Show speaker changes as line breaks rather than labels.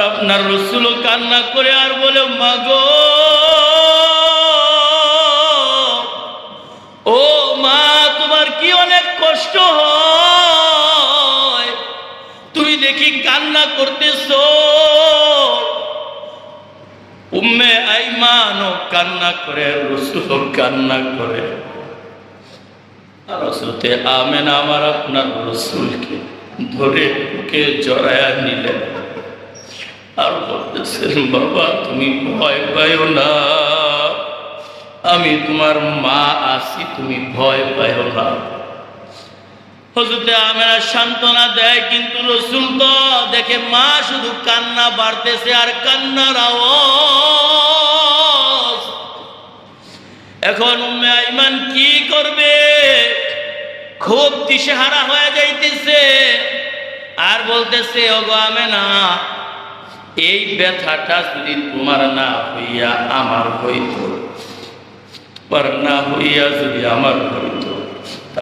আপনার রাসূল কান্না করে আর বলে, মাগো ও মা, তোমার কি অনেক কষ্ট হয়, তুমি দেখি কান্না করতেছো। উম্মে আইমানও কান্না করে, রাসূলও কান্না করে। আর হযরতে আমেনা আমার আপনার রাসূলকে ধরে বুকে জড়ায়া নিলেন আর বলতেছেন, বাবা তুমি ভয় পাইও না, আমি তোমার মা আছি, তুমি ভয় পাইও না। হযরতে আমেনা সান্ত্বনা দেয়, কিন্তু রাসূল তো দেখে মা শুধু কান্না বাড়তেছে আর কান্নার আওয়াজ। এখন উম্মে আইমান কি করবে, খুব দিশেহারা হয়ে যাইতেছে আর বলতেছে, ওগো আমেনা, এই ব্যথাটা যদি তোমার না হইয়া আমার হইত, আর না হইয়া যদি আমার হইত,